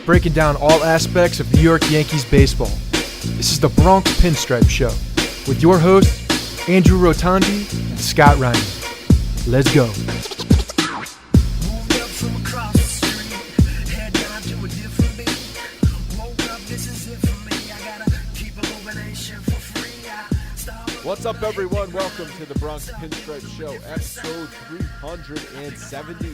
breaking down all aspects of New York Yankees baseball. This is the Bronx Pinstripe Show with your hosts, Andrew Rotondi and Scott Ryan. Let's go. What's up, everyone? Welcome to the Bronx Pinstripe Show, episode 370.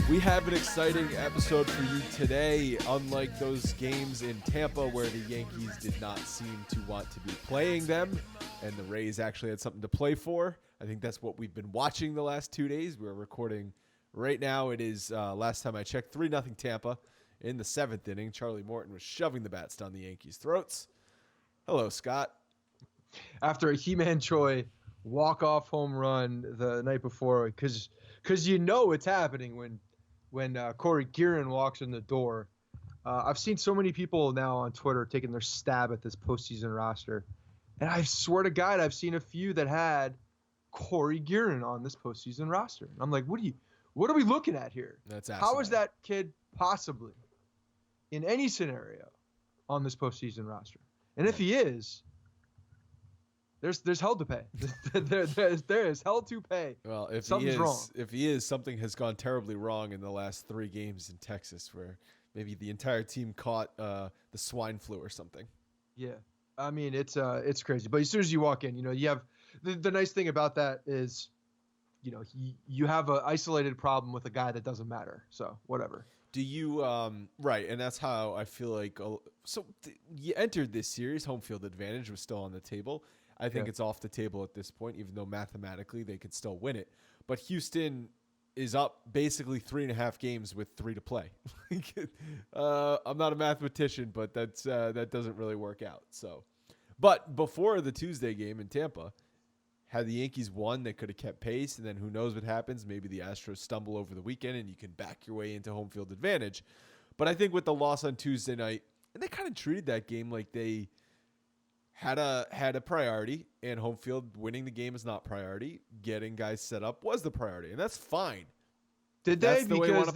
We have an exciting episode for you today. Unlike those games in Tampa where the Yankees did not seem to want to be playing them, and the Rays actually had something to play for. I think that's what we've been watching the last 2 days. We're recording right now. It is, last time I checked, 3-0 Tampa in the 7th inning. Charlie Morton was shoving the bats down the Yankees' throats. Hello, Scott. After a He-Man Choi walk-off home run the night before, because you know it's happening when Corey Gearin walks in the door. I've seen so many people now on Twitter taking their stab at this postseason roster, and I swear to God, I've seen a few that had Corey Gearin on this postseason roster. I'm like, what are we looking at here? That's how is that kid possibly in any scenario on this postseason roster? And if he is, there's hell to pay. there is hell to pay. Well, if something's wrong. If he is, something has gone terribly wrong in the last 3 games in Texas, where maybe the entire team caught the swine flu or something. Yeah, I mean it's crazy. But as soon as you walk in, you have the nice thing about that is, you have an isolated problem with a guy that doesn't matter. So whatever. Do you right? And that's how I feel like. You entered this series. Home field advantage was still on the table. I think it's off the table at this point, even though mathematically they could still win it. But Houston is up basically 3.5 games with 3 to play. I'm not a mathematician, but that doesn't really work out. So, but before the Tuesday game in Tampa, had the Yankees won, they could have kept pace, and then who knows what happens? Maybe the Astros stumble over the weekend, and you can back your way into home field advantage. But I think with the loss on Tuesday night, and they kind of treated that game like they had a priority, and home field winning the game is not priority. Getting guys set up was the priority, and that's fine. Did they? Because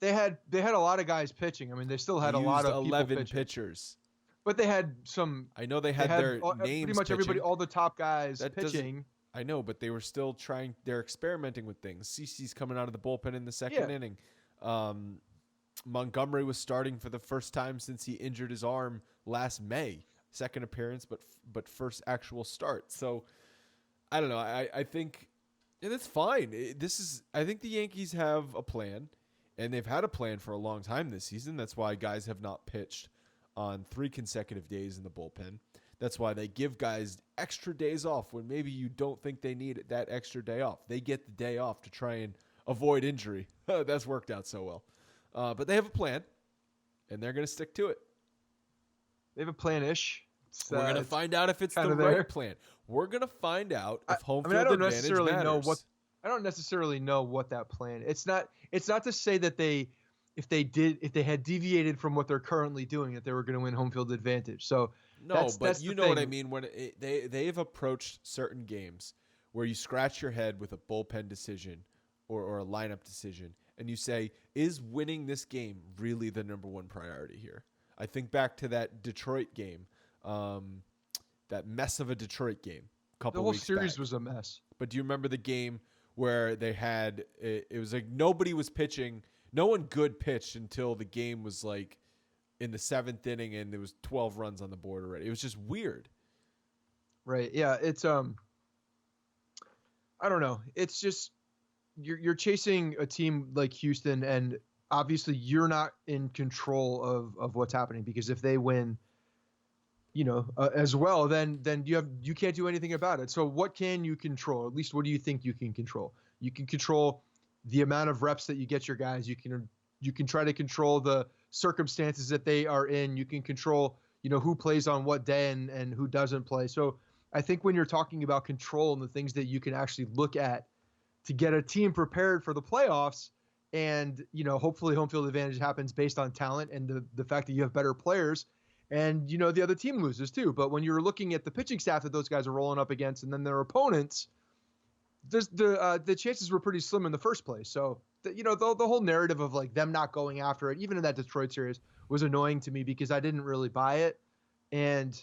they had a lot of guys pitching. I mean, they still had a lot of 11 pitchers, but they had some. I know they had their names. Pretty much pitching. Everybody, all the top guys pitching. I know, but they were still trying. They're experimenting with things. CeCe's coming out of the bullpen in the second inning. Montgomery was starting for the first time since he injured his arm last May. Second appearance, but first actual start. So I don't know. I think, and it's fine. I think the Yankees have a plan, and they've had a plan for a long time this season. That's why guys have not pitched on 3 consecutive days in the bullpen. That's why they give guys extra days off when maybe you don't think they need that extra day off. They get the day off to try and avoid injury. That's worked out so well. But they have a plan, and they're going to stick to it. They have a plan-ish. We're going to find out if it's the right plan. We're going to find out if home field advantage matters. I don't necessarily know what that plan. It's not to say that if they had deviated from what they're currently doing, that they were going to win home field advantage. So but you know what I mean when they've approached certain games where you scratch your head with a bullpen decision or a lineup decision, and you say, is winning this game really the number one priority here? I think back to that Detroit game, that mess of a Detroit game a couple weeks back. The whole series was a mess. But do you remember the game where they had it was like nobody was pitching, no one good pitched until the game was like in the 7th inning and there was 12 runs on the board already. It was just weird. Right. Yeah. It's I don't know. It's just you're chasing a team like Houston, and obviously you're not in control of what's happening, because if they win, as well, then you can't do anything about it. So what can you control? At least what do you think you can control? You can control the amount of reps that you get your guys. You can try to control the circumstances that they are in. You can control, who plays on what day and who doesn't play. So I think when you're talking about control and the things that you can actually look at to get a team prepared for the playoffs, and, hopefully home field advantage happens based on talent and the fact that you have better players, and, the other team loses too. But when you're looking at the pitching staff that those guys are rolling up against and then their opponents, the chances were pretty slim in the first place. So the whole narrative of like them not going after it, even in that Detroit series, was annoying to me because I didn't really buy it. And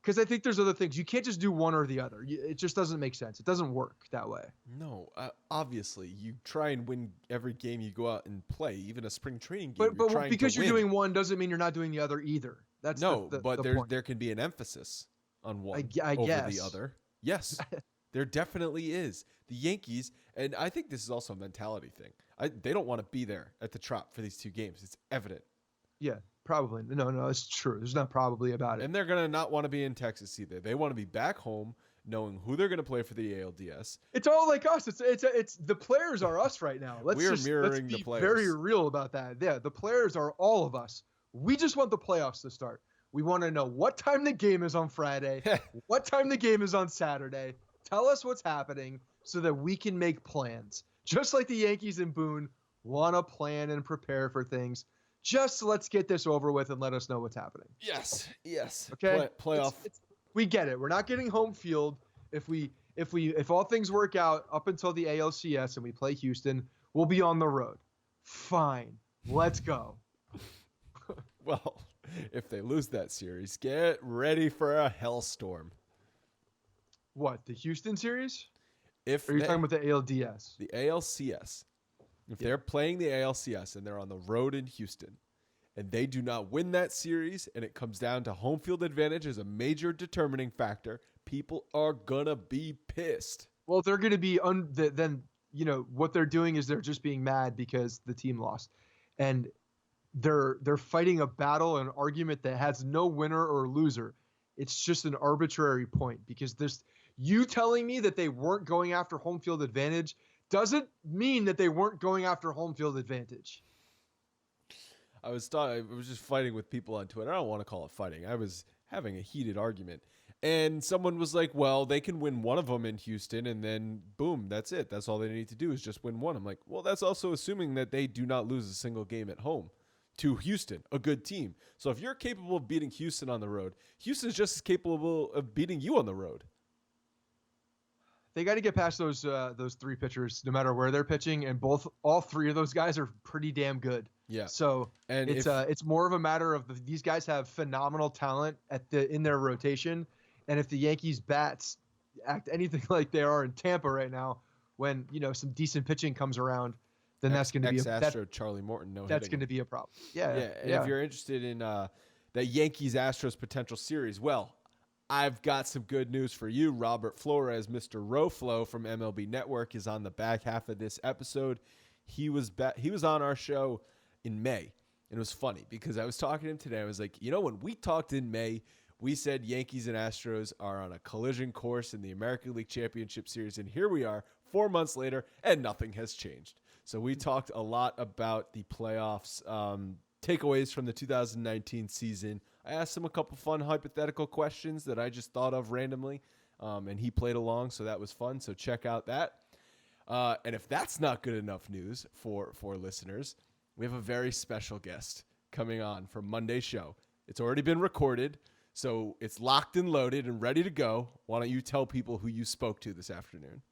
because I think there's other things. You can't just do one or the other. It just doesn't make sense. It doesn't work that way. No, obviously you try and win every game you go out and play, even a spring training game. But because you're doing one doesn't mean you're not doing the other either. That's but the point. There can be an emphasis on one I over guess. the other. Yes, there definitely is. The Yankees, and I think this is also a mentality thing. They don't want to be there at the Trop for these 2 games. It's evident. Yeah, probably. No, it's true. There's not probably about it. And they're going to not want to be in Texas either. They want to be back home knowing who they're going to play for the ALDS. It's all like us. It's the players are us right now. Let's be the players. Very real about that. Yeah, the players are all of us. We just want the playoffs to start. We want to know what time the game is on Friday, what time the game is on Saturday. Tell us what's happening so that we can make plans. Just like the Yankees and Boone want to plan and prepare for things. Just let's get this over with and let us know what's happening. Yes. Okay. Playoff. We get it. We're not getting home field. If all things work out up until the ALCS and we play Houston, we'll be on the road. Fine. Let's go. Well, if they lose that series, get ready for a hellstorm. What, the Houston series? Are you talking about the ALDS? The ALCS. If they're playing the ALCS and they're on the road in Houston and they do not win that series and it comes down to home field advantage as a major determining factor, people are going to be pissed. Well, they're going to be then, what they're doing is they're just being mad because the team lost. And they're fighting a battle, an argument that has no winner or loser. It's just an arbitrary point because you telling me that they weren't going after home field advantage doesn't mean that they weren't going after home field advantage. I was just fighting with people on Twitter. I don't want to call it fighting. I was having a heated argument. And someone was like, well, they can win one of them in Houston and then boom, that's it. That's all they need to do is just win one. I'm like, well, that's also assuming that they do not lose a single game at home to Houston, a good team. So if you're capable of beating Houston on the road, Houston's just as capable of beating you on the road. They got to get past those 3 pitchers, no matter where they're pitching, and all 3 of those guys are pretty damn good. Yeah. So and it's more of a matter of these guys have phenomenal talent in their rotation, and if the Yankees bats act anything like they are in Tampa right now, when some decent pitching comes around, then that's going to be Charlie Morton. That's going to be a problem. Yeah. And if you're interested in that Yankees Astros potential series, well, I've got some good news for you. Robert Flores, Mr. Roflo from MLB Network, is on the back half of this episode. He was on our show in May, and it was funny because I was talking to him today. I was like, when we talked in May, we said Yankees and Astros are on a collision course in the American League Championship Series, and here we are 4 months later, and nothing has changed. So we talked a lot about the playoffs, takeaways from the 2019 season. I asked him a couple fun hypothetical questions that I just thought of randomly, and he played along, so that was fun. So check out that. And if that's not good enough news for listeners, we have a very special guest coming on for Monday's show. It's already been recorded, so it's locked and loaded and ready to go. Why don't you tell people who you spoke to this afternoon?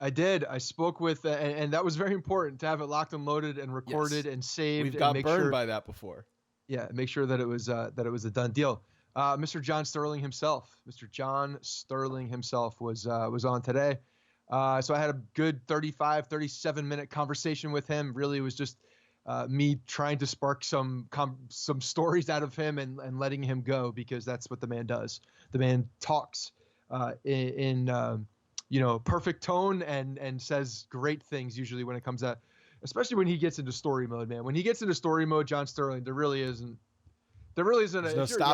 I did. I spoke with, and that was very important to have it locked and loaded and recorded and saved. We've got burned by that before. Yeah, make sure that it was a done deal. Mr. John Sterling himself. Mr. John Sterling himself was on today. So I had a good 37 minute conversation with him. Really, it was just me trying to spark some stories out of him and letting him go, because that's what the man does. The man talks in perfect tone and says great things usually when it comes out. Especially when he gets into story mode, man. When he gets into story mode, John Sterling, there really isn't. If you're a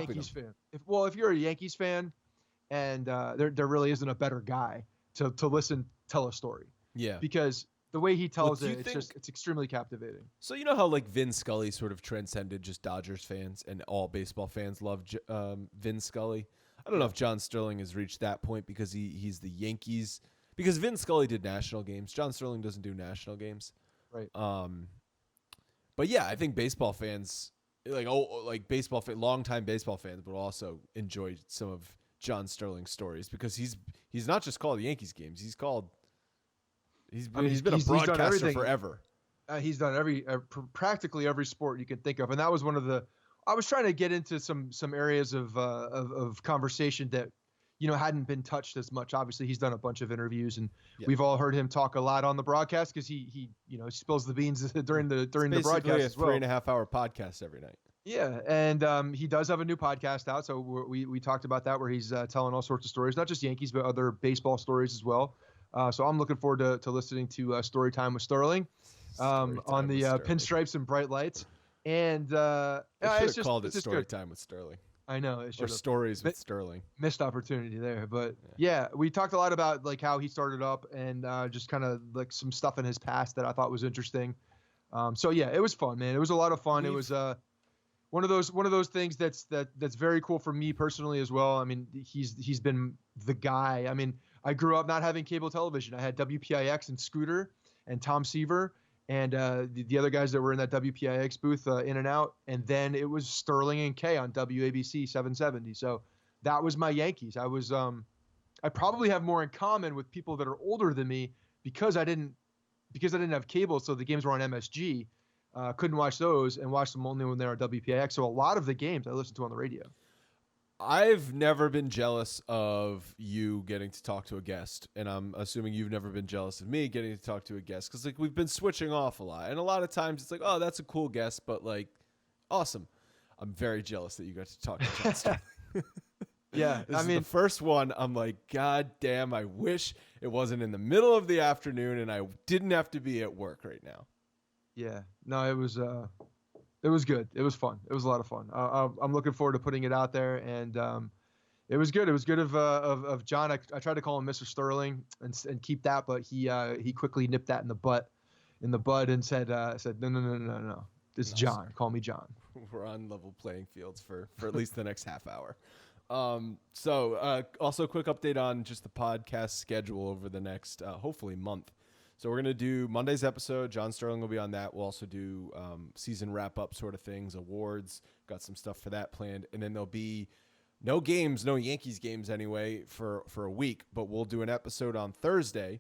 Yankees fan, if you're a Yankees fan, and there really isn't a better guy to listen tell a story. Yeah. Because the way he tells it's extremely captivating. So you know how like Vin Scully sort of transcended just Dodgers fans, and all baseball fans love Vin Scully. I don't know if John Sterling has reached that point because he's the Yankees. Because Vin Scully did national games. John Sterling doesn't do national games. Right. But yeah, I think baseball fans, longtime baseball fans, will also enjoy some of John Sterling's stories, because he's not just called the Yankees games. He's been a broadcaster forever. He's done practically every sport you can think of, and that was one of the. I was trying to get into some areas of conversation that hadn't been touched as much. Obviously, he's done a bunch of interviews, and we've all heard him talk a lot on the broadcast because he spills the beans during the broadcast as well. 3.5 hour podcast every night. Yeah, and he does have a new podcast out, so we talked about that where he's telling all sorts of stories, not just Yankees but other baseball stories as well. So I'm looking forward to listening to Story Time with Sterling on the Pinstripes and Bright Lights. And it's just called it Story Time with Sterling. I know, or Stories with Sterling. Missed opportunity there, but yeah, we talked a lot about like how he started up and just kind of like some stuff in his past that I thought was interesting. So yeah, it was fun, man. It was a lot of fun. It was one of those things that's very cool for me personally as well. I mean, he's been the guy. I mean, I grew up not having cable television. I had WPIX and Scooter and Tom Seaver and the other guys that were in that WPIX booth in and out. And then it was Sterling and Kay on WABC 770. So that was my Yankees. I probably have more in common with people that are older than me because I didn't have cable. So the games were on MSG. Couldn't watch those and watched them only when they were on WPIX. So a lot of the games I listened to on the radio. I've never been jealous of you getting to talk to a guest, and I'm assuming you've never been jealous of me getting to talk to a guest because like we've been switching off a lot, and a lot of times it's like, oh, that's a cool guest, but like, awesome. I'm very jealous that you got to talk to John Sterling. Yeah, this is the first one. I'm like, God damn, I wish it wasn't in the middle of the afternoon and I didn't have to be at work right now. Yeah, no, it was good. It was fun. It was a lot of fun. I'm looking forward to putting it out there, and it was good. It was good of John. I tried to call him Mr. Sterling and keep that, but he quickly nipped that in the bud and said no. It's John. Call me John. We're on level playing fields for at least the next half hour. So also a quick update on just the podcast schedule over the next hopefully month. So we're going to do Monday's episode. John Sterling will be on that. We'll also do season wrap-up sort of things, awards. Got some stuff for that planned. And then there'll be no games, no Yankees games anyway for a week. But we'll do an episode on Thursday,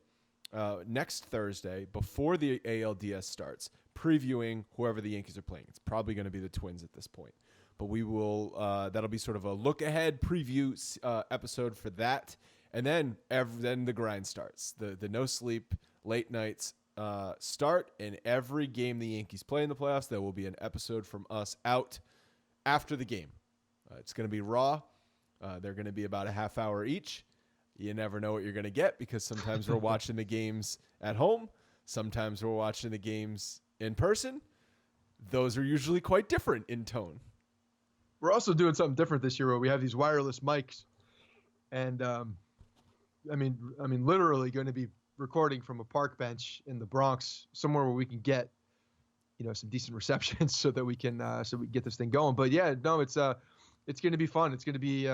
next Thursday, before the ALDS starts, previewing whoever the Yankees are playing. It's probably going to be the Twins at this point. But we will that'll be sort of a look-ahead preview episode for that. And then the grind starts. The no-sleep late nights start, and every game the Yankees play in the playoffs, there will be an episode from us out after the game. It's going to be raw. They're going to be about a half hour each. You never know what you're going to get because sometimes we're watching the games at home. Sometimes we're watching the games in person. Those are usually quite different in tone. We're also doing something different this year where we have these wireless mics, and I mean, literally going to be recording from a park bench in the Bronx, somewhere where we can get, some decent reception so that we can get this thing going. But yeah, no, it's going to be fun. It's going to be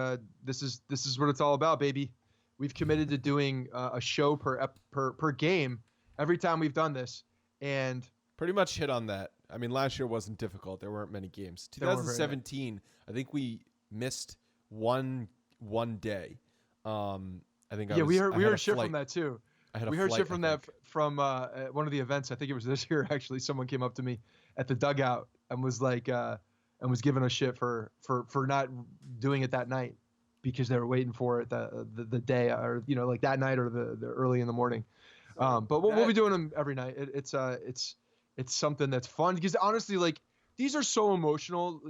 this is what it's all about, baby. We've committed to doing a show per game every time we've done this, and pretty much hit on that. I mean, last year wasn't difficult. There weren't many games. 2017, I think we missed one day. I think we heard shit from that too. We heard shit from that from one of the events. I think it was this year. Actually, someone came up to me at the dugout and was like, and was giving us shit for not doing it that night because they were waiting for it the day or like that night or the early in the morning. But we'll be doing them every night. It's something that's fun because honestly, like these are so emotional.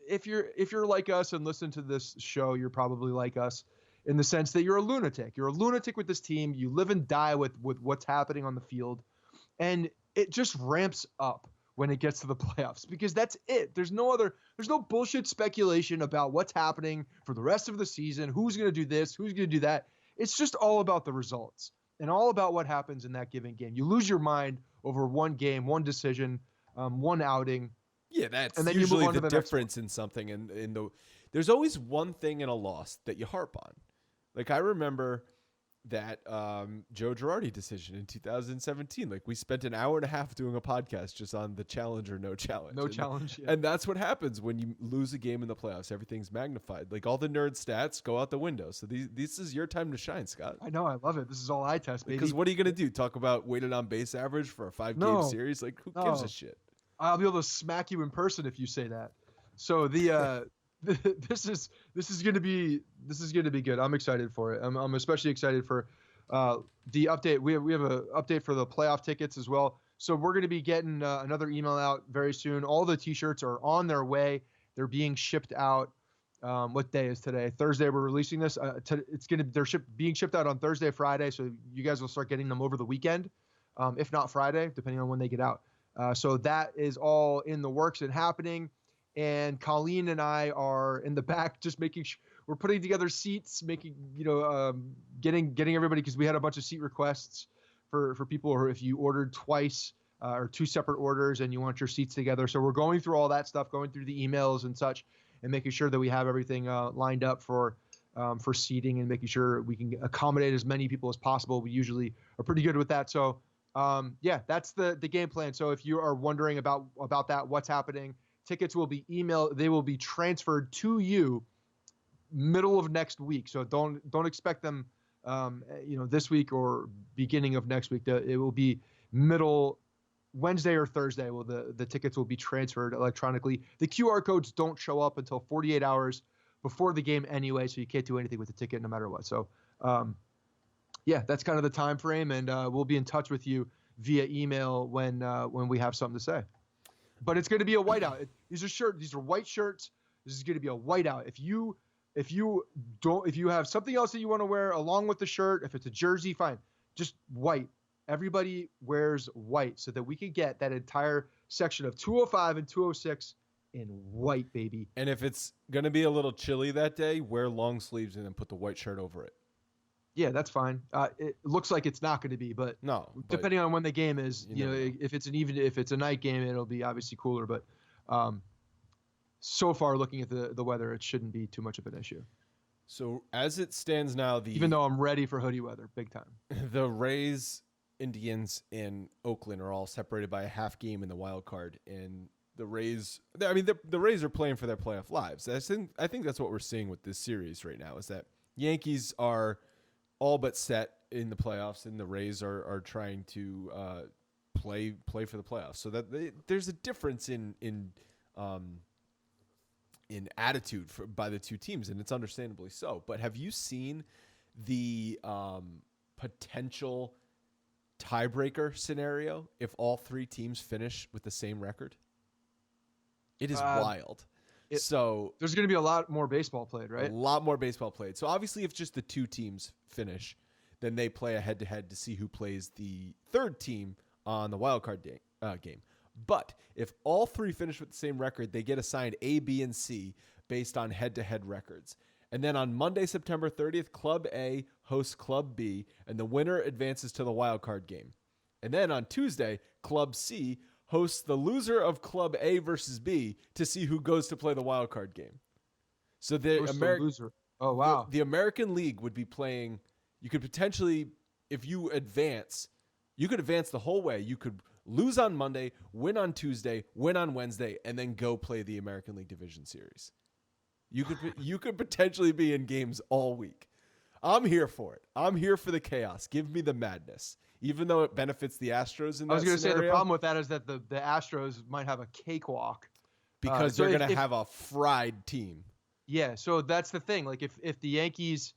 If you're like us and listen to this show, you're probably like us. In the sense that you're a lunatic. You're a lunatic with this team. You live and die with what's happening on the field. And it just ramps up when it gets to the playoffs because that's it. There's no bullshit speculation about what's happening for the rest of the season, who's going to do this, who's going to do that. It's just all about the results and all about what happens in that given game. You lose your mind over one game, one decision, one outing. Yeah, that's and then usually you move on the difference in something. And there's always one thing in a loss that you harp on. Like I remember that Joe Girardi decision in 2017. Like, we spent an hour and a half doing a podcast just on the challenge or no challenge. No challenge. Yeah. And that's what happens when you lose a game in the playoffs. Everything's magnified. Like, all the nerd stats go out the window. So this is your time to shine, Scott. I know. I love it. This is all eye test, baby. Because what are you going to do? Talk about weighted on base average for a 5-game series? Like, who gives a shit? I'll be able to smack you in person if you say that. So this is going to be good. I'm excited for it. I'm especially excited for the update. We have an update for the playoff tickets as well. So we're going to be getting another email out very soon. All the T-shirts are on their way. They're being shipped out. What day is today? Thursday. We're releasing this. They're being shipped out on Thursday, Friday. So you guys will start getting them over the weekend, if not Friday, depending on when they get out. So that is all in the works and happening. And Colleen and I are in the back just making sure we're putting together seats, getting everybody, because we had a bunch of seat requests for people, or if you ordered twice or 2 separate orders and you want your seats together. So we're going through all that stuff, going through the emails and such, and making sure that we have everything lined up for seating, and making sure we can accommodate as many people as possible. We usually are pretty good with that. So that's the game plan. So if you are wondering about that, what's happening, tickets will be emailed. They will be transferred to you middle of next week. So don't expect them, this week or beginning of next week. It will be middle Wednesday or Thursday. The tickets will be transferred electronically. The QR codes don't show up until 48 hours before the game anyway, so you can't do anything with the ticket no matter what. So, that's kind of the time frame, and we'll be in touch with you via email when we have something to say. But it's going to be a whiteout. These are white shirts. This is going to be a whiteout. If you have something else that you want to wear along with the shirt, if it's a jersey, fine. Just white. Everybody wears white so that we can get that entire section of 205 and 206 in white, baby. And if it's going to be a little chilly that day, wear long sleeves and then put the white shirt over it. Yeah, that's fine. It looks like it's not going to be, but depending on when the game is, if it's a night game, it'll be obviously cooler. But so far, looking at the weather, it shouldn't be too much of an issue. So as it stands now, even though I'm ready for hoodie weather, big time. The Rays, Indians, and Oakland are all separated by a half game in the wild card, and the Rays. The Rays are playing for their playoff lives. I think that's what we're seeing with this series right now. Is that Yankees are all but set in the playoffs, and the Rays are trying to play for the playoffs. So that there's a difference in attitude by the two teams, and it's understandably so. But have you seen the potential tiebreaker scenario if all 3 teams finish with the same record? It is wild. So there's going to be a lot more baseball played, right? A lot more baseball played. So obviously, if just the 2 teams finish, then they play a head-to-head to see who plays the 3rd team on the wild card game. But if all 3 finish with the same record, they get assigned A, B, and C based on head-to-head records. And then on Monday, September 30th, Club A hosts Club B, and the winner advances to the wild card game. And then on Tuesday, Club C hosts the loser of Club A versus B to see who goes to play the wild card game. So the loser. Oh, wow. The American League would be playing. You could potentially, if you advance, you could advance the whole way. You could lose on Monday, win on Tuesday, win on Wednesday, and then go play the American League Division Series. You could potentially be in games all week. I'm here for it. I'm here for the chaos. Give me the madness. Even though it benefits the Astros in that scenario. I was going to say the problem with that is that the Astros might have a cakewalk. Because they're going to have a fried team. Yeah, so that's the thing. Like if the Yankees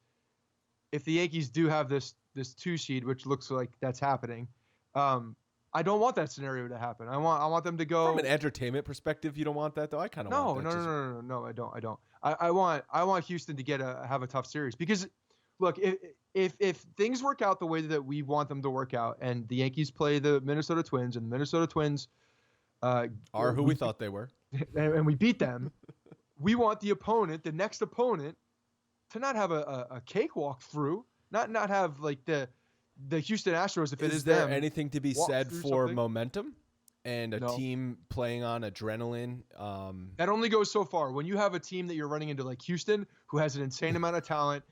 do have this 2 seed, which looks like that's happening, I don't want that scenario to happen. I want them to go. From an entertainment perspective, you don't want that though. I kind of want that. No, I don't. I want Houston to have a tough series, because look, if things work out the way that we want them to work out, and the Yankees play the Minnesota Twins, and the Minnesota Twins are who we thought they were, and we beat them, we want the next opponent, to not have a cakewalk through, not have like the Houston Astros, if it is there them, anything to be said for something? Momentum and a team playing on adrenaline? That only goes so far. When you have a team that you're running into like Houston, who has an insane amount of talent,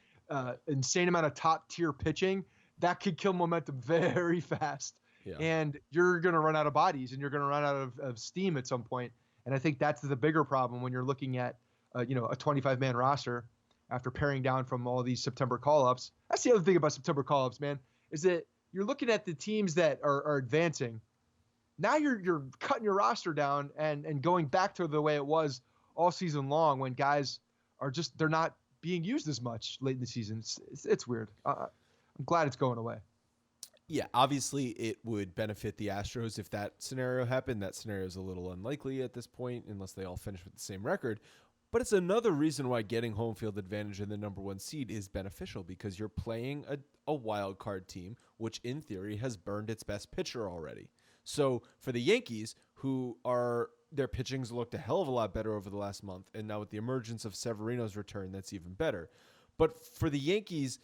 insane amount of top tier pitching, that could kill momentum very fast. Yeah. And you're going to run out of bodies and you're going to run out of steam at some point. And I think that's the bigger problem when you're looking at, a 25-man roster after paring down from all these September call-ups. That's the other thing about September call-ups, man, is that you're looking at the teams that are advancing. Now you're cutting your roster down and going back to the way it was all season long when guys are they're not being used as much late in the season. It's weird. I'm glad it's going away. Yeah, obviously it would benefit the Astros if that scenario happened. That scenario is a little unlikely at this point unless they all finish with the same record. But it's another reason why getting home field advantage in the number 1 seed is beneficial because you're playing a wild card team, which in theory has burned its best pitcher already. So for the Yankees, their pitching's looked a hell of a lot better over the last month, and now with the emergence of Severino's return, that's even better. But for the Yankees,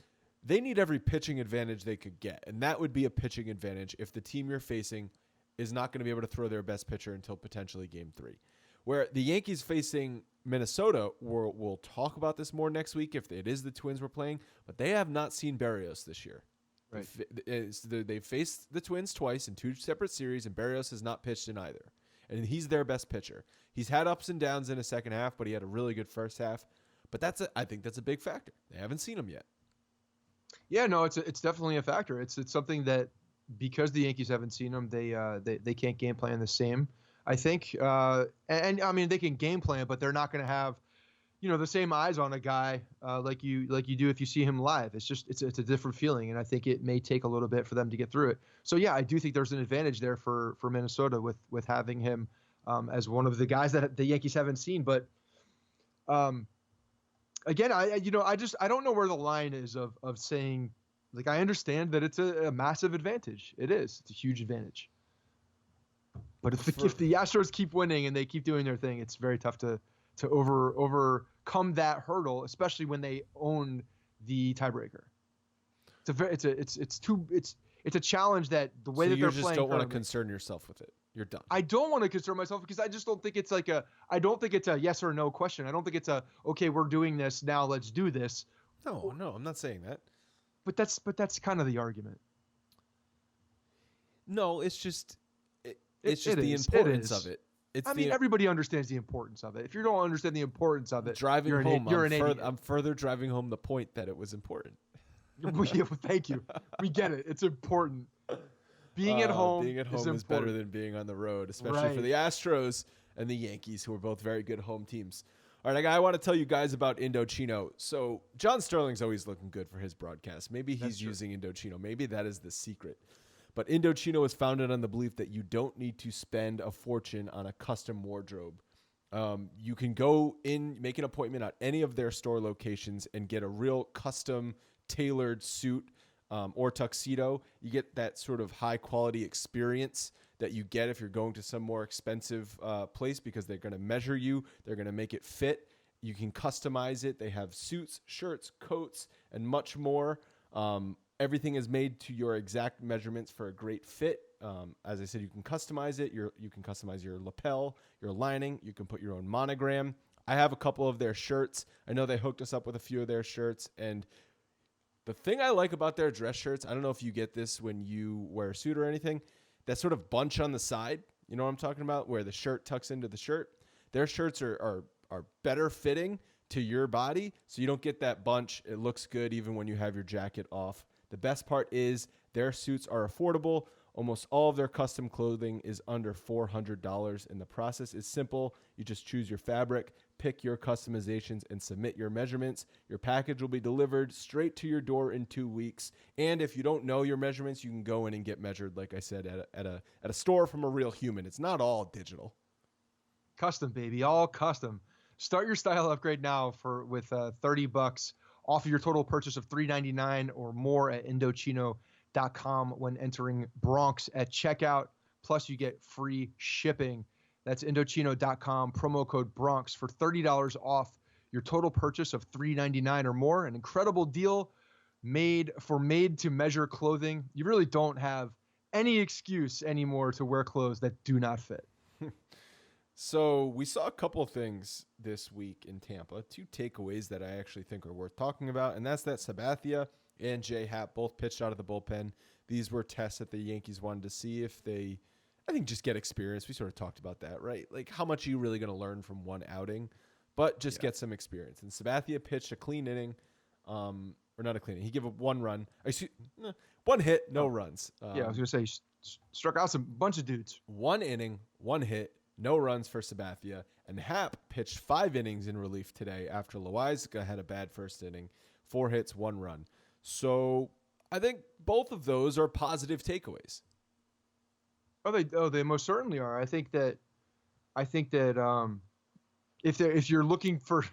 they need every pitching advantage they could get, and that would be a pitching advantage if the team you're facing is not going to be able to throw their best pitcher until potentially Game 3. Where the Yankees facing Minnesota, we'll talk about this more next week if it is the Twins we're playing, but they have not seen Berrios this year. Right. They faced the Twins twice in 2 separate series, and Berrios has not pitched in either. And he's their best pitcher. He's had ups and downs in the second half, but he had a really good first half. But I think that's a big factor. They haven't seen him yet. Yeah, no, it's definitely a factor. It's something that because the Yankees haven't seen him, they can't game plan the same. I think, and I mean they can game plan, but they're not going to have, the same eyes on a guy like you do if you see him live. It's a different feeling, and I think it may take a little bit for them to get through it. So yeah, I do think there's an advantage there for Minnesota with having him as one of the guys that the Yankees haven't seen. But again, I don't know where the line is of saying, like, I understand that it's a massive advantage. It is. It's a huge advantage. But if the Astros keep winning and they keep doing their thing, it's very tough to overcome that hurdle, especially when they own the tiebreaker. It's a challenge that the way that they're playing. You just don't want to concern yourself with it. You're done. I don't want to concern myself because I just don't think it's I don't think it's a yes or no question. I don't think it's okay, we're doing this now, let's do this. No, I'm not saying that. But that's kind of the argument. No, it's just the importance of it. Everybody understands the importance of it. If you don't understand the importance of it, I'm further driving home the point that it was important. Thank you. We get it. It's important. Being at home is better than being on the road, especially for the Astros and the Yankees, who are both very good home teams. All right, I want to tell you guys about Indochino. So John Sterling's always looking good for his broadcast. Maybe he's using Indochino. Maybe that is the secret. But Indochino is founded on the belief that you don't need to spend a fortune on a custom wardrobe. You can go in, make an appointment at any of their store locations and get a real custom tailored suit or tuxedo. You get that sort of high quality experience that you get if you're going to some more expensive place because they're going to measure you. They're going to make it fit. You can customize it. They have suits, shirts, coats, and much more. Everything is made to your exact measurements for a great fit. As I said, you can customize it. You can customize your lapel, your lining. You can put your own monogram. I have a couple of their shirts. I know they hooked us up with a few of their shirts. And the thing I like about their dress shirts, I don't know if you get this when you wear a suit or anything, that sort of bunch on the side. You know what I'm talking about? Where the shirt tucks into the shirt. Their shirts are better fitting to your body, so you don't get that bunch. It looks good even when you have your jacket off. The best part is their suits are affordable. Almost all of their custom clothing is under $400, and the process is simple. You just choose your fabric, pick your customizations, and submit your measurements. Your package will be delivered straight to your door in 2 weeks. And if you don't know your measurements, you can go in and get measured, like I said, at a store from a real human. It's not all digital. Custom, baby, all custom. Start your style upgrade now with $30 off of your total purchase of $3.99 or more at Indochino.com when entering Bronx at checkout. Plus, you get free shipping. That's Indochino.com, promo code Bronx for $30 off your total purchase of $3.99 or more. An incredible deal made to measure clothing. You really don't have any excuse anymore to wear clothes that do not fit. So we saw a couple of things this week in Tampa. 2 takeaways that I actually think are worth talking about, and that's that Sabathia and JA Happ both pitched out of the bullpen. These were tests that the Yankees wanted to see if they, I think, just get experience. We sort of talked about that, right? Like, how much are you really going to learn from one outing? But just get some experience. And Sabathia pitched a clean inning, or not a clean inning. He gave up 1 run. 1 hit, no runs. I was going to say, struck out some bunch of dudes. 1 inning, 1 hit, no runs for Sabathia. And Happ pitched 5 innings in relief today after Loizaga had a bad first inning. 4 hits, 1 run. So I think both of those are positive takeaways. They most certainly are. I think that if you're looking for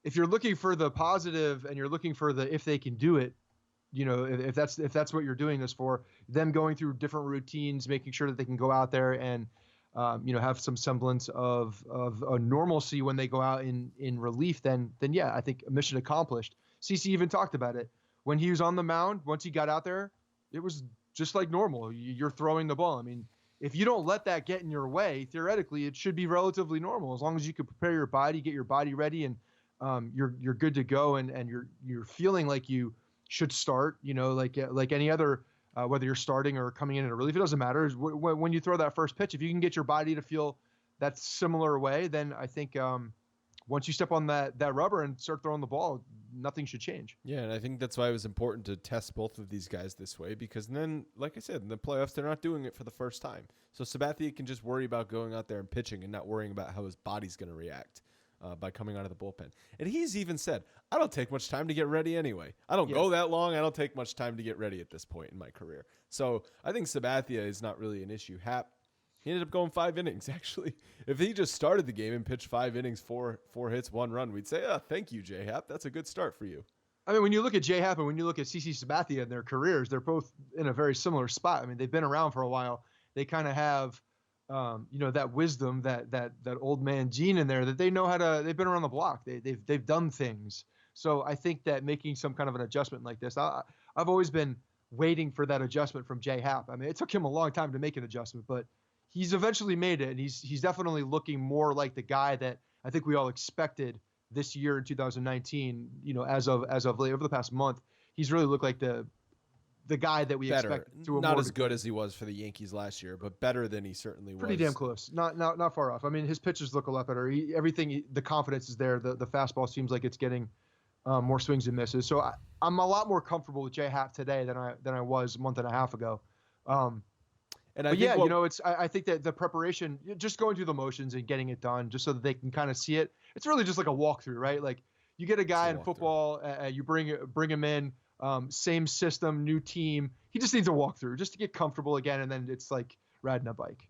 the positive and you're looking for the if they can do it, if that's what you're doing this for, them going through different routines, making sure that they can go out there and have some semblance of a normalcy when they go out in relief, then yeah, I think mission accomplished. CC even talked about it when he was on the mound. Once he got out there, it was just like normal. You're throwing the ball. I mean, if you don't let that get in your way, theoretically, it should be relatively normal as long as you can prepare your body, get your body ready, and you're good to go, and you're feeling like you should start. Like any other, whether you're starting or coming in a relief, it doesn't matter. When you throw that first pitch, if you can get your body to feel that similar way, then I think once you step on that rubber and start throwing the ball, nothing should change. Yeah, and I think that's why it was important to test both of these guys this way, because then, like I said, in the playoffs, they're not doing it for the first time. So Sabathia can just worry about going out there and pitching and not worrying about how his body's going to react by coming out of the bullpen. And he's even said, I don't take much time to get ready anyway. I don't go that long. I don't take much time to get ready at this point in my career. So I think Sabathia is not really an issue. Happ, he ended up going 5 innings, actually. If he just started the game and pitched 5 innings, 4 hits, 1 run, we'd say, thank you, JA Happ. That's a good start for you. I mean, when you look at JA Happ and when you look at CC Sabathia in their careers, they're both in a very similar spot. I mean, they've been around for a while. They kind of have, that wisdom, that old man gene in there that they know how to. They've been around the block. They've done things. So I think that making some kind of an adjustment like this, I've always been waiting for that adjustment from JA Happ. I mean, it took him a long time to make an adjustment, but he's eventually made it, and he's definitely looking more like the guy that I think we all expected this year in 2019. As of late, over the past month, he's really looked like the guy that we expect to. Not as good as he was for the Yankees last year, but better than he certainly was. Pretty damn close. Not far off. I mean, his pitches look a lot better. The confidence is there. The fastball seems like it's getting more swings and misses. So I'm a lot more comfortable with JA Happ today than I was a month and a half ago. I think that the preparation, just going through the motions and getting it done just so that they can kind of see it. It's really just like a walkthrough, right? Like you get a guy in football, you bring him in, same system, new team. He just needs a walkthrough just to get comfortable again. And then it's like riding a bike.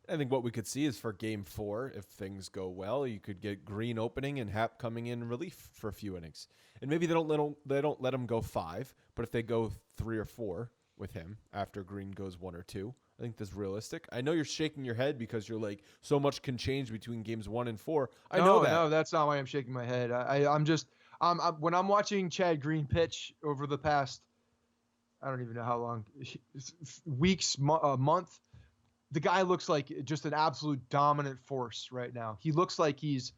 I think what we could see is for game 4, if things go well, you could get Green opening and Happ coming in relief for a few innings. And maybe they don't let him go 5, but if they go 3 or 4 with him after Green goes 1 or 2, I think that's realistic. I know you're shaking your head because you're like, so much can change between games 1 and 4. I know that. No, that's not why I'm shaking my head. I'm just when I'm watching Chad Green pitch over the past, I don't even know how long, weeks, month, the guy looks like just an absolute dominant force right now. He looks like he's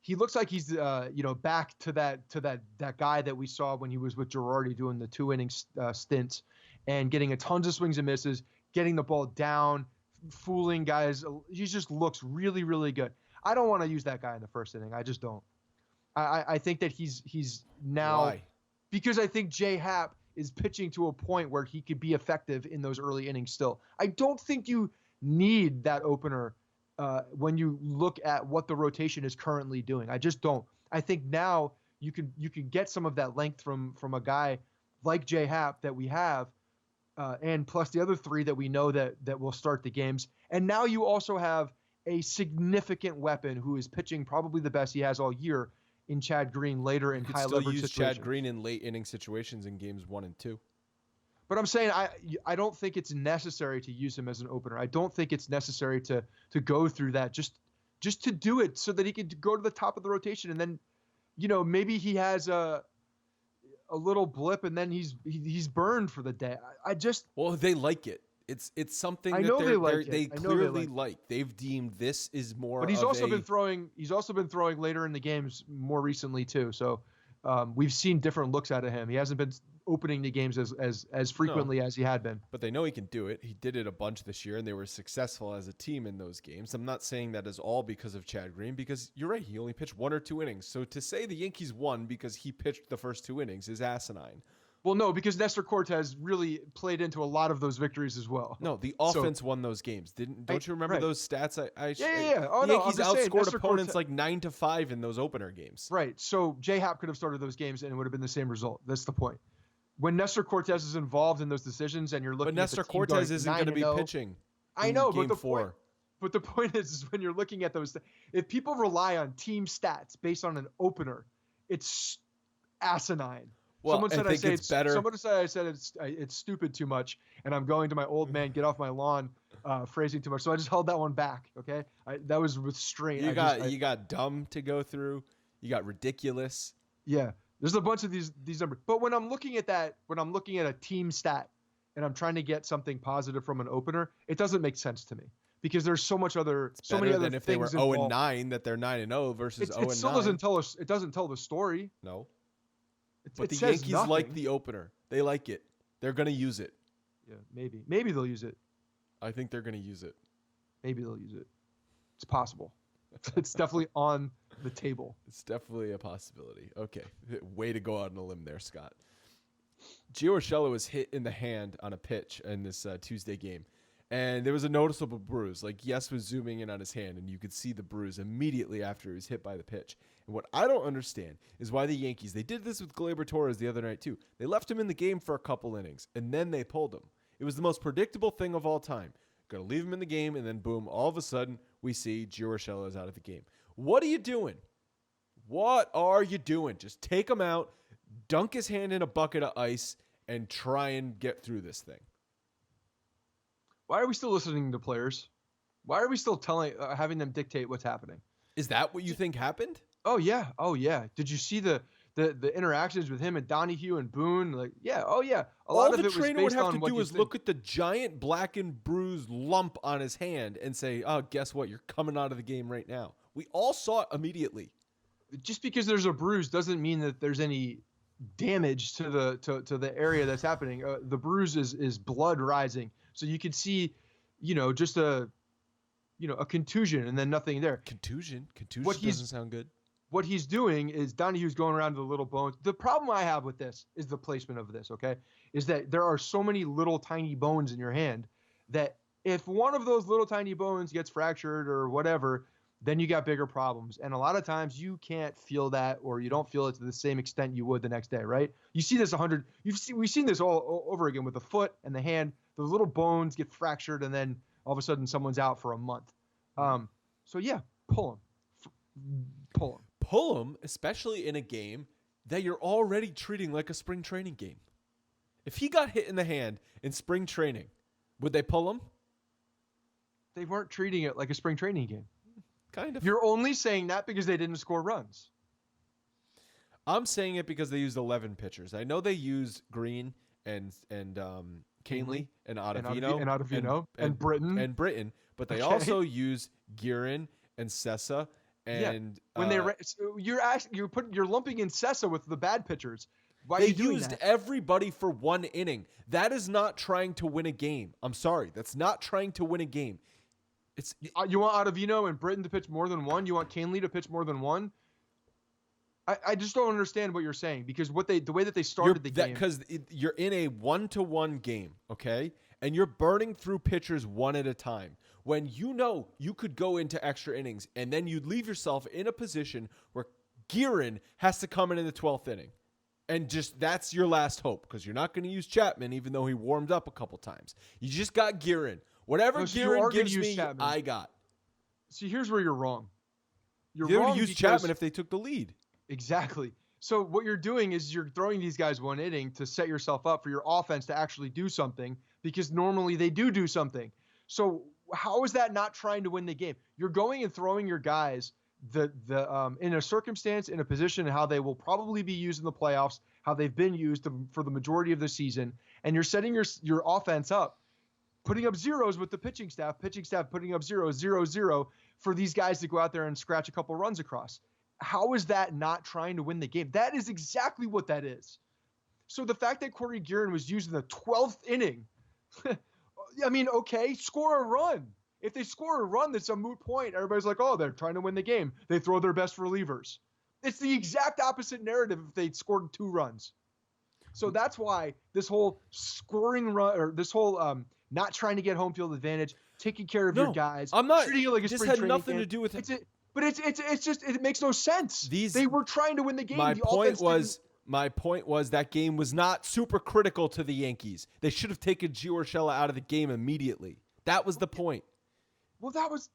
back to that guy that we saw when he was with Girardi doing the 2 inning stints and getting a tons of swings and misses, getting the ball down, fooling guys. He just looks really, really good. I don't want to use that guy in the first inning. I just don't. I think that he's now. Why? Because I think JA Happ is pitching to a point where he could be effective in those early innings still. I don't think you need that opener when you look at what the rotation is currently doing. I just don't. I think now you can get some of that length from a guy like JA Happ that we have, and plus the other 3 that we know that will start the games. And now you also have a significant weapon who is pitching probably the best he has all year in Chad Green later in high leverage situations. Chad Green in late inning situations in games 1 and 2. But I'm saying I don't think it's necessary to use him as an opener. I don't think it's necessary to go through that just to do it so that he could go to the top of the rotation, and then maybe he has a little blip and then he's burned for the day. Well, they like it. It's something I that know they like they it. I know clearly they like. They've deemed this is more. But he's also been throwing. He's also been throwing later in the games more recently too. So we've seen different looks out of him. He hasn't been opening the games as frequently as he had been. But they know he can do it. He did it a bunch this year, and they were successful as a team in those games. I'm not saying that is all because of Chad Green, because you're right. He only pitched 1 or 2 innings. So to say the Yankees won because he pitched the first 2 innings is asinine. Well, no, because Nestor Cortes really played into a lot of those victories as well. No, the offense won those games. Don't you remember those stats? Yeah. Oh, the Yankees outscored saying, opponents like 9-5 in those opener games. Right. So JA Happ could have started those games and it would have been the same result. That's the point. When Nestor Cortes is involved in those decisions and you're looking at Nestor Cortes isn't going to be pitching. I know, but the point is when you're looking at those, if people rely on team stats based on an opener, it's asinine. Well, someone said I think it's better. Someone said I said it's stupid too much, and I'm going to my old man get off my lawn phrasing too much. So I just held that one back. Okay, that was restraint. You got dumb to go through. You got ridiculous. Yeah, there's a bunch of these numbers. But when I'm looking at a team stat, and I'm trying to get something positive from an opener, it doesn't make sense to me because there's so many other than if they were 0-9 that they're 9-0 versus 0-9. It still doesn't tell us. It doesn't tell the story. No. But the Yankees nothing. like the opener. They like it. They're going to use it. Yeah, maybe. Maybe they'll use it. I think they're going to use it. Maybe they'll use it. It's possible. It's definitely on the table. It's definitely a possibility. Okay. Way to go out on a limb there, Scott. Gio Urshela was hit in the hand on a pitch in this Tuesday game. And there was a noticeable bruise. Like, Yes was zooming in on his hand, and you could see the bruise immediately after he was hit by the pitch. And what I don't understand is why the Yankees, they did this with Gleyber Torres the other night too. They left him in the game for a couple innings, and then they pulled him. It was the most predictable thing of all time. Going to leave him in the game, and then boom, all of a sudden, we see Gio Urshela is out of the game. What are you doing? What are you doing? Just take him out, dunk his hand in a bucket of ice, and try and get through this thing. Why are we still listening to players? Why are we still having them dictate what's happening? Is that what you think happened? Oh yeah. Did you see the interactions with him and Donahue and Boone? Like, yeah. Oh yeah. All the trainer would have to do is look at the giant black and bruised lump on his hand and say, "Oh, guess what? You're coming out of the game right now." We all saw it immediately. Just because there's a bruise doesn't mean that there's any damage to the area that's happening. The bruise is blood rising. So you could see, just a contusion and then nothing there. Contusion doesn't sound good. What he's doing is Donahue's going around to the little bones. The problem I have with this is the placement of this, okay? Is that there are so many little tiny bones in your hand that if one of those little tiny bones gets fractured or whatever, then you got bigger problems. And a lot of times you can't feel that, or you don't feel it to the same extent you would the next day, right? You see this we've seen this all over again with the foot and the hand. The little bones get fractured, and then all of a sudden someone's out for a month. So yeah, pull him, especially in a game that you're already treating like a spring training game. If he got hit in the hand in spring training, would they pull him? They weren't treating it like a spring training game. Kind of. You're only saying that because they didn't score runs. I'm saying it because they used 11 pitchers. I know they used Green and Canely and Ottavino and Britton, but they also use Guerin and Sessa and when you're lumping in Sessa with the bad pitchers. Why they are you doing used that? everybody for one inning. That is not trying to win a game. I'm sorry, that's not trying to win a game. You want Ottavino and Britton to pitch more than one? You want Canely to pitch more than one? I just don't understand what you're saying because the way that they started the game. Because you're in a 1-to-1 game, okay? And you're burning through pitchers one at a time. When you could go into extra innings and then you'd leave yourself in a position where Guerin has to come in the 12th inning. And just that's your last hope because you're not going to use Chapman even though he warmed up a couple times. You just got Guerin. Whatever Guerin gives me, Chapman. I got. See, here's where you're wrong. You're wrong to use Chapman if they took the lead. Exactly. So what you're doing is you're throwing these guys one inning to set yourself up for your offense to actually do something because normally they do something. So how is that not trying to win the game? You're going and throwing your guys in a circumstance, in a position, how they will probably be used in the playoffs, how they've been used for the majority of the season, and you're setting your offense up putting up zeros with the pitching staff putting up 0-0-0 for these guys to go out there and scratch a couple runs across. How is that not trying to win the game? That is exactly what that is. So the fact that Corey Guerin was used in the 12th inning, I mean, okay, score a run. If they score a run, that's a moot point. Everybody's like, oh, they're trying to win the game. They throw their best relievers. It's the exact opposite narrative if they scored 2 runs. So that's why this whole scoring run, or this whole not trying to get home field advantage, taking care of your guys, I'm not treating it like a just spring had training nothing game. to do with it. But it's just it makes no sense. They were trying to win the game. My point was that game was not super critical to the Yankees. They should have taken Gio Urshela out of the game immediately. That was the point. Well, that was,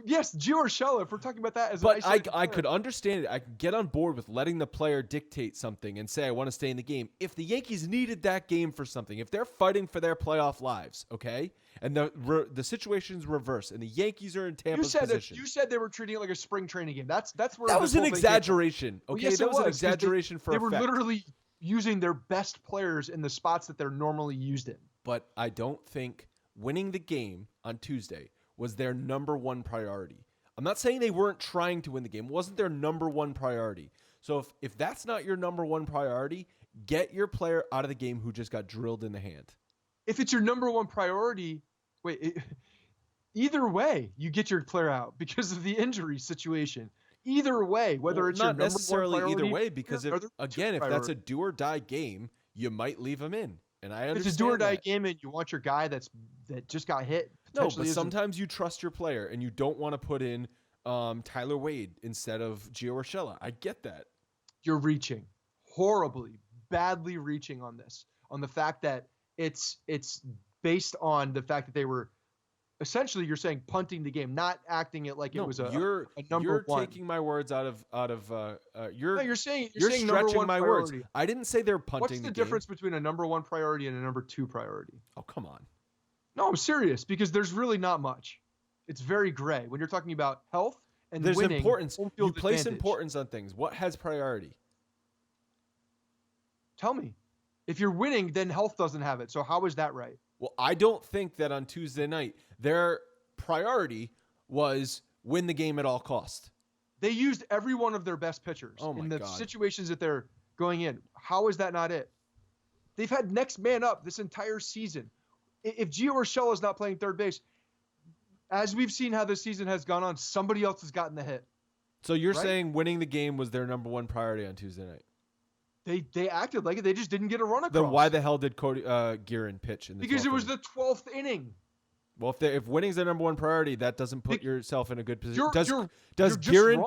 yes, Gio Urshela, if we're talking about that as but I could understand it. I could get on board with letting the player dictate something and say, I want to stay in the game. If the Yankees needed that game for something, if they're fighting for their playoff lives, okay, and the situation's reversed, and the Yankees are in Tampa's position. You said they were treating it like a spring training game. That's where that was an exaggeration. Okay, well, yes, that was an exaggeration for they effect. were literally using their best players in the spots that they're normally used in. But I don't think winning the game on Tuesday was their number one priority. I'm not saying they weren't trying to win the game. It wasn't their number one priority. So if that's not your number one priority, get your player out of the game who just got drilled in the hand. If it's your number one priority, either way, you get your player out because of the injury situation. Either way, whether it's not your necessarily number one priority, either way, because if that's a do or die game, you might leave him in. And I understand if it's a do or die game and you want your guy that just got hit. No, but sometimes you trust your player and you don't want to put in Tyler Wade instead of Gio Urshela. I get that. You're reaching horribly, badly reaching on this, on the fact that it's based on the fact that they were essentially, you're saying, punting the game, not acting it like it was a number one. You're taking my words out of you're saying stretching my priority. words. I didn't say they're punting. What's the difference between a number one priority and a number 2 priority? Oh, come on. No, I'm serious, because there's really not much. It's very gray when you're talking about health and there's winning. Importance. You place advantage. importance on things. What has priority? Tell me. If you're winning, then health doesn't have it. So how is that right? Well, I don't think that on Tuesday night their priority was win the game at all cost. They used every one of their best pitchers in the situations that they're going in. How is that not it? They've had next man up this entire season. If Gio Urshela is not playing third base, as we've seen how this season has gone on, somebody else has gotten the hit. So you're saying winning the game was their number one priority on Tuesday night? They acted like it. They just didn't get a run across. Then why the hell did Cody Guerin pitch in the 12th Because it was inning? the 12th inning. Well, if winning's their number one priority, that doesn't put yourself in a good position. Does Guerin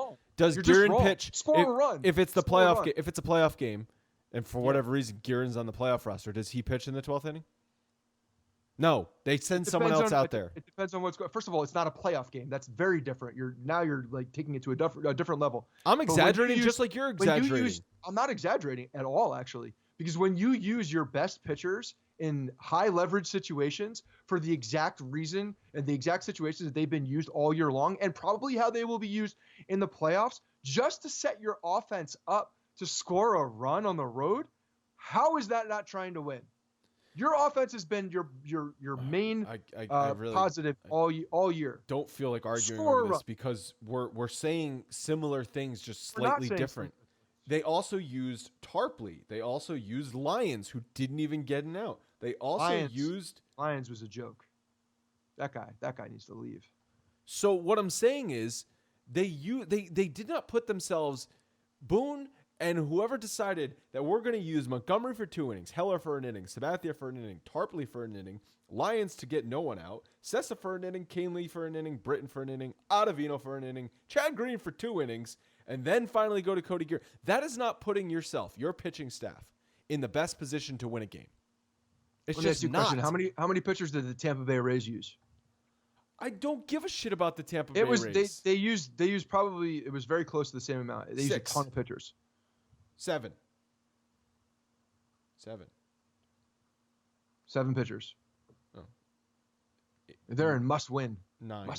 pitch? Score a run. If it's the playoff game, if it's a playoff game, and for whatever reason Guerin's on the playoff roster, does he pitch in the 12th inning? No, they send someone else out there. It depends on what's going. First of all, it's not a playoff game. That's very different. You're like taking it to a different level. I'm exaggerating just like you're exaggerating. I'm not exaggerating at all, actually, because when you use your best pitchers in high leverage situations for the exact reason and the exact situations that they've been used all year long, and probably how they will be used in the playoffs, just to set your offense up to score a run on the road, how is that not trying to win? Your offense has been your main positive all year. Don't feel like arguing over this because we're saying similar things, just slightly different. They also used Tarpley. They also used Lyons, who didn't even get an out. They also used Lyons was a joke. That guy needs to leave. So what I'm saying is they did not put themselves, Boone and whoever decided that we're going to use Montgomery for 2 innings, Heller for an inning, Sabathia for an inning, Tarpley for an inning, Lyons to get no one out, Sessa for an inning, Canely for an inning, Britton for an inning, Ottavino for an inning, Chad Green for 2 innings, and then finally go to Cody Guerin. That is not putting yourself, your pitching staff, in the best position to win a game. It's just not. Question. How many pitchers did the Tampa Bay Rays use? I don't give a shit about the Tampa Bay Rays. They used probably, it was very close to the same amount. They used a ton of pitchers. 7 pitchers. Oh. They're in must win. 9.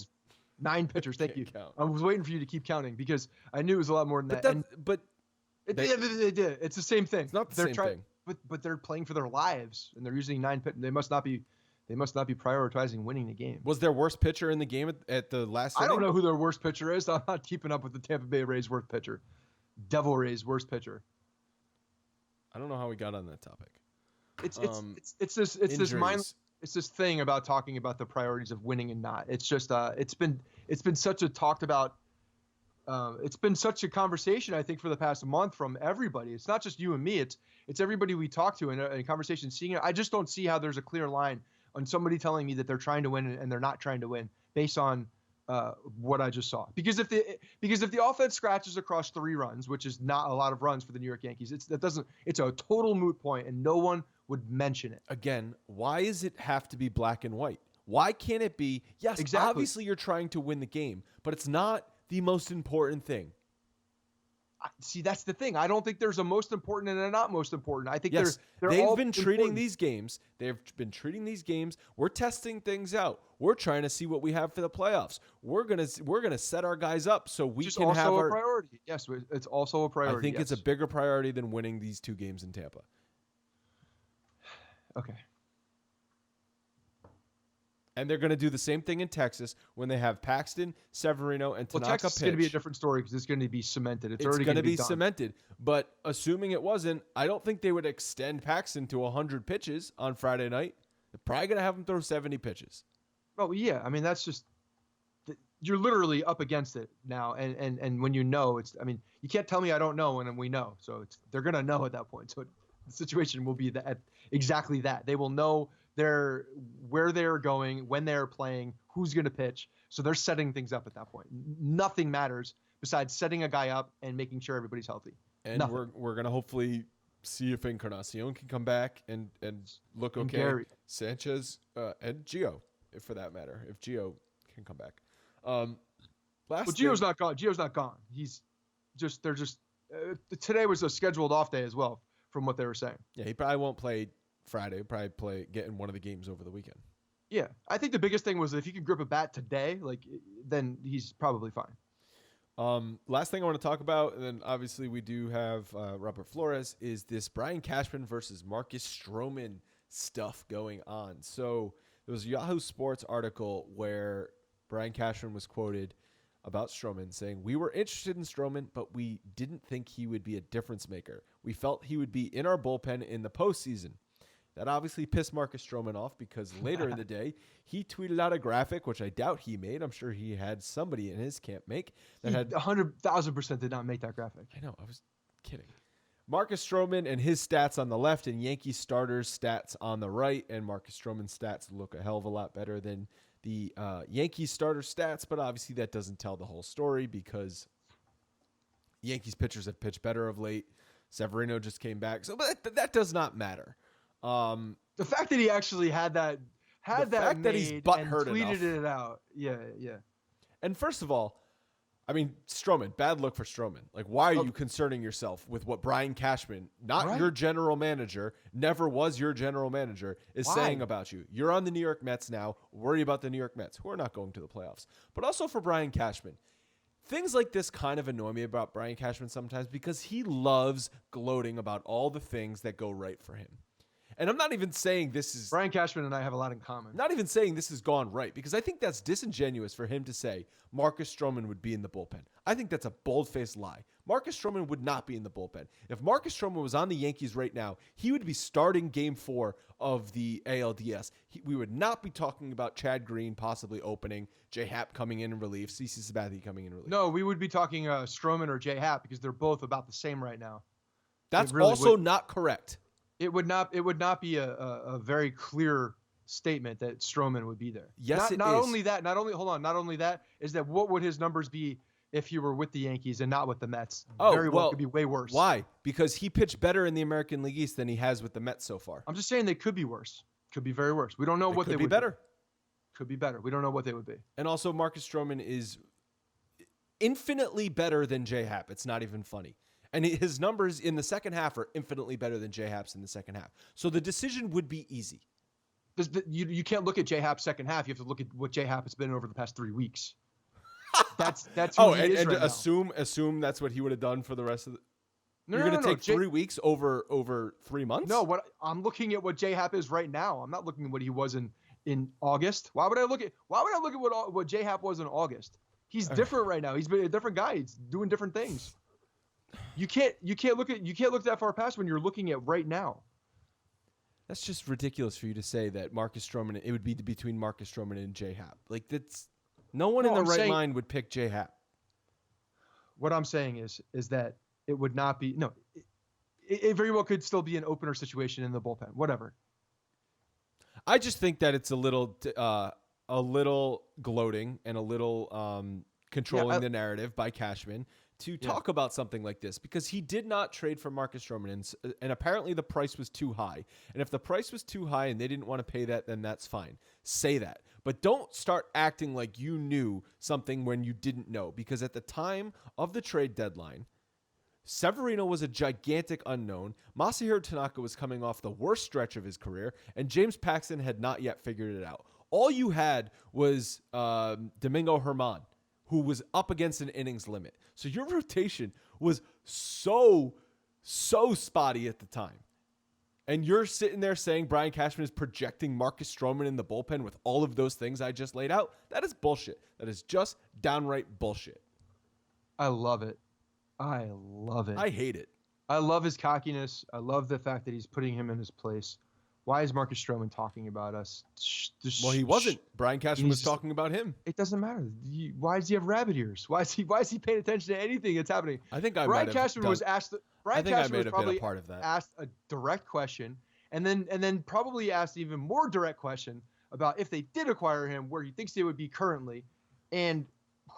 9 pitchers. Thank you. Count. I was waiting for you to keep counting because I knew it was a lot more than that. They did. It's the same thing. It's not the same thing. But they're playing for their lives and they're using 9 pitchers. They must not be they must not be prioritizing winning the game. Was their worst pitcher in the game at the last I inning? don't know who their worst pitcher is. I'm not keeping up with the Tampa Bay Rays' worst pitcher. Devil Rays' worst pitcher. I don't know how we got on that topic. It's this thing about talking about the priorities of winning and not. It's just it's been such a talked about. It's been such a conversation, I think, for the past month from everybody. It's not just you and me. It's everybody we talk to in a conversation. Seeing it, I just don't see how there's a clear line on somebody telling me that they're trying to win and they're not trying to win based on what I just saw. Because if the offense scratches across 3 runs, which is not a lot of runs for the New York Yankees, it's a total moot point, and no one would mention it. Again, why does it have to be black and white? Why can't it be? Yes, exactly. Obviously you're trying to win the game, but it's not the most important thing. See, that's the thing. I don't think there's a most important and a not most important. I think they've been treating these games. They've been treating these games. We're testing things out. We're trying to see what we have for the playoffs. We're gonna set our guys up so we can have also a priority. Yes, it's also a priority. I think it's a bigger priority than winning these 2 games in Tampa. Okay. And they're going to do the same thing in Texas when they have Paxton, Severino, and Tanaka Texas pitch. is going to be a different story because it's going to be cemented. It's already going to be done. cemented. But assuming it wasn't, I don't think they would extend Paxton to 100 pitches on Friday night. They're probably going to have him throw 70 pitches. Oh, yeah. I mean, that's just – you're literally up against it now. And when you know, you can't tell me I don't know when we know. So they're going to know at that point. So the situation will be exactly that. They will know – where they're going, when they're playing, who's going to pitch. So they're setting things up at that point. Nothing matters besides setting a guy up and making sure everybody's healthy. And we're going to hopefully see if Encarnacion can come back and look okay. Gary. Sanchez and Gio, if for that matter, if Gio can come back. Gio's not gone. Gio's not gone. Today was a scheduled off day as well, from what they were saying. Yeah, he probably won't play Friday. Probably get in one of the games over the weekend. Yeah, I think the biggest thing was that if he could grip a bat today, then he's probably fine. Last thing I want to talk about, and then obviously we do have Robert Flores, is this Brian Cashman versus Marcus Stroman stuff going on. So there was a Yahoo Sports article where Brian Cashman was quoted about Stroman saying, "We were interested in Stroman, but we didn't think he would be a difference maker. We felt he would be in our bullpen in the postseason." That obviously pissed Marcus Stroman off because later in the day, he tweeted out a graphic, which I doubt he made. I'm sure he had somebody in his camp make. That had 100,000% did not make that graphic. I know. I was kidding. Marcus Stroman and his stats on the left and Yankee starters' stats on the right. And Marcus Stroman's stats look a hell of a lot better than the Yankees starter stats. But obviously that doesn't tell the whole story because Yankees pitchers have pitched better of late. Severino just came back. So that does not matter. The fact that he actually had that that he's butthurt and tweeted enough. it out. Yeah. And first of all, I mean, Stroman, bad look for Stroman. Why are you concerning yourself with what Brian Cashman, not your general manager, never was your general manager, is saying about you? You're on the New York Mets now. Worry about the New York Mets, who are not going to the playoffs. But also for Brian Cashman. Things like this kind of annoy me about Brian Cashman sometimes because he loves gloating about all the things that go right for him. And I'm not even saying this is... Brian Cashman and I have a lot in common. Not even saying this has gone right, because I think that's disingenuous for him to say Marcus Stroman would be in the bullpen. I think that's a bold-faced lie. Marcus Stroman would not be in the bullpen. If Marcus Stroman was on the Yankees right now, he would be starting Game 4 of the ALDS. We would not be talking about Chad Green possibly opening, JA Happ coming in relief, CC Sabathia coming in relief. No, we would be talking Stroman or JA Happ because they're both about the same right now. That's really also not correct. It would not be a very clear statement that Stroman would be there. Yes, not only that is that what would his numbers be if he were with the Yankees and not with the Mets? Very well could be way worse. Why? Because he pitched better in the American League East than he has with the Mets so far. I'm just saying they could be worse. Could be very worse. We don't know what they would be. Better. Could be better. We don't know what they would be. And also Marcus Stroman is infinitely better than JA Happ. It's not even funny. And his numbers in the second half are infinitely better than JA Happ's in the second half. So the decision would be easy. You can't look at JA Happ's second half. You have to look at what JA Happ has been over the past 3 weeks. That's who he is right now. Assume that's what he would have done for the rest of the... You're going to take 3 weeks over 3 months? No, I'm looking at what JA Happ is right now. I'm not looking at what he was in in August? Why would I look at what JA Happ was in August? He's different right now. He's been a different guy. He's doing different things. You can't look that far past when you're looking at right now. That's just ridiculous for you to say that Marcus Stroman. It would be between Marcus Stroman and JA Happ. Like that's no one in their right mind would pick JA Happ. What I'm saying is that it would not be It very well could still be an opener situation in the bullpen. Whatever. I just think that it's a little gloating and a little controlling the narrative by Cashman to talk about something like this, because he did not trade for Marcus Stroman, and apparently the price was too high. And if the price was too high and they didn't want to pay that, then that's fine. Say that. But don't start acting like you knew something when you didn't know, because at the time of the trade deadline, Severino was a gigantic unknown. Masahiro Tanaka was coming off the worst stretch of his career, and James Paxton had not yet figured it out. All you had was Domingo Germán, who was up against an innings limit. So your rotation was so spotty at the time. And you're sitting there saying Brian Cashman is projecting Marcus Stroman in the bullpen with all of those things I just laid out? That is bullshit. That is just downright bullshit. I love it. I love it. I hate it. I love his cockiness. I love the fact that he's putting him in his place. Why is Marcus Stroman talking about us? Well, he wasn't. Brian Cashman was talking about him. It doesn't matter. Why does he have rabbit ears? Why is he paying attention to anything that's happening? I think Brian Cashman was asked. Brian Cashman was probably a part of that. Asked a direct question, and then probably asked even more direct question about if they did acquire him, where he thinks they would be currently, and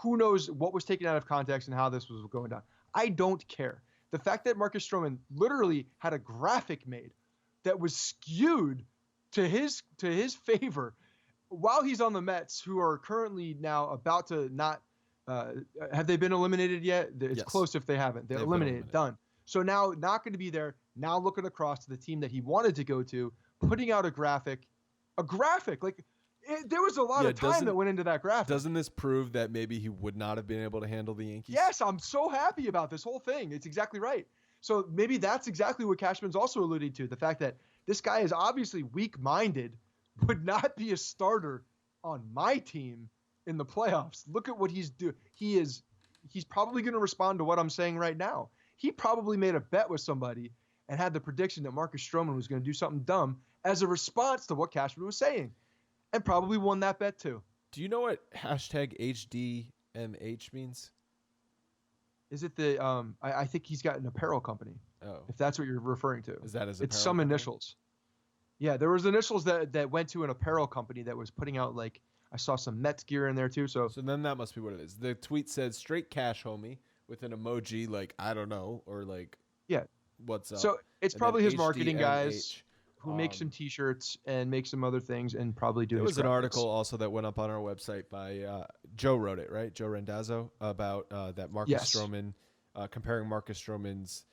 who knows what was taken out of context and how this was going down. I don't care. The fact that Marcus Stroman literally had a graphic made that was skewed to his favor while he's on the Mets, who are currently now about to not have they been eliminated yet? It's close if they haven't. They're eliminated. Done. So now not going to be there. Now looking across to the team that he wanted to go to, putting out a graphic. Like there was a lot of time that went into that graphic. Doesn't this prove that maybe he would not have been able to handle the Yankees? Yes, I'm so happy about this whole thing. It's exactly right. So maybe that's exactly what Cashman's also alluding to. The fact that this guy is obviously weak-minded, would not be a starter on my team in the playoffs. Look at what he's doing. He's probably going to respond to what I'm saying right now. He probably made a bet with somebody and had the prediction that Marcus Stroman was going to do something dumb as a response to what Cashman was saying, and probably won that bet too. Do you know what #HDMH means? Is it the I think he's got an apparel company. Oh. If that's what you're referring to. Is that his apparel It's some company? initials. Yeah, there was initials that went to an apparel company that was putting out, like, I saw some Mets gear in there too. So then that must be what it is. The tweet said straight cash, homie, with an emoji like I don't know, or like what's up. So it's and probably his HDMH, marketing guys who make some T-shirts and make some other things and probably do. There was graphics. an article also that went up on our website by Joe wrote it, right? Joe Rendazzo, about that Marcus Stroman, comparing Marcus Stroman's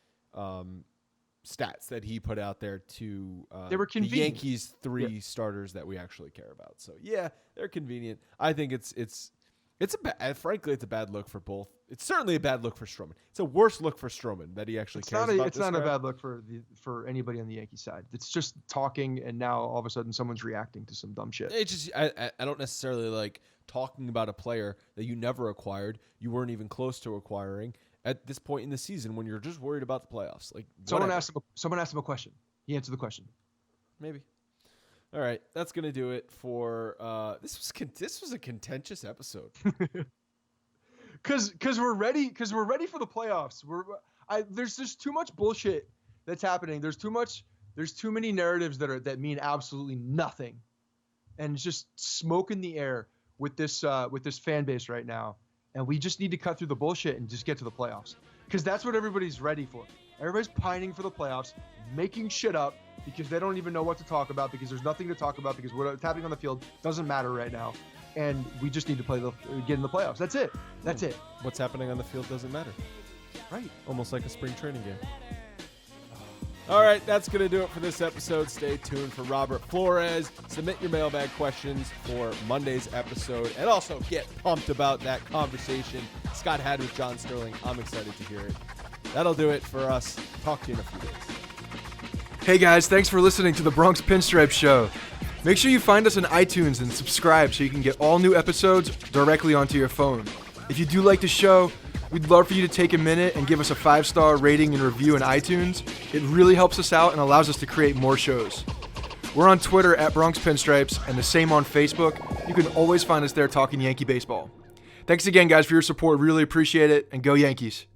stats that he put out there to they were the Yankees' three starters that we actually care about. So yeah, they're convenient. I think frankly it's a bad look for both. It's certainly a bad look for Stroman. It's a worse look for Stroman that he actually cares about. It's not a bad look for anybody on the Yankee side. It's just talking, and now all of a sudden someone's reacting to some dumb shit. It's just I don't necessarily like talking about a player that you never acquired, you weren't even close to acquiring at this point in the season when you're just worried about the playoffs. Like someone asked him a question. He answered the question. Maybe. All right, that's gonna do it for this was a contentious episode. Cause we're ready for the playoffs. There's just too much bullshit that's happening. There's too many narratives that mean absolutely nothing, and it's just smoke in the air with this fan base right now. And we just need to cut through the bullshit and just get to the playoffs, because that's what everybody's ready for. Everybody's pining for the playoffs, making shit up because they don't even know what to talk about, because there's nothing to talk about, because what's happening on the field doesn't matter right now. And we just need to get in the playoffs. That's it. That's it. What's happening on the field doesn't matter. Right. Almost like a spring training game. All right, that's going to do it for this episode. Stay tuned for Robert Flores. Submit your mailbag questions for Monday's episode. And also get pumped about that conversation Scott had with John Sterling. I'm excited to hear it. That'll do it for us. Talk to you in a few days. Hey guys, thanks for listening to the Bronx Pinstripe Show. Make sure you find us on iTunes and subscribe so you can get all new episodes directly onto your phone. If you do like the show, we'd love for you to take a minute and give us a 5-star rating and review in iTunes. It really helps us out and allows us to create more shows. We're on Twitter at Bronx Pinstripes and the same on Facebook. You can always find us there talking Yankee baseball. Thanks again, guys, for your support. Really appreciate it, and go Yankees.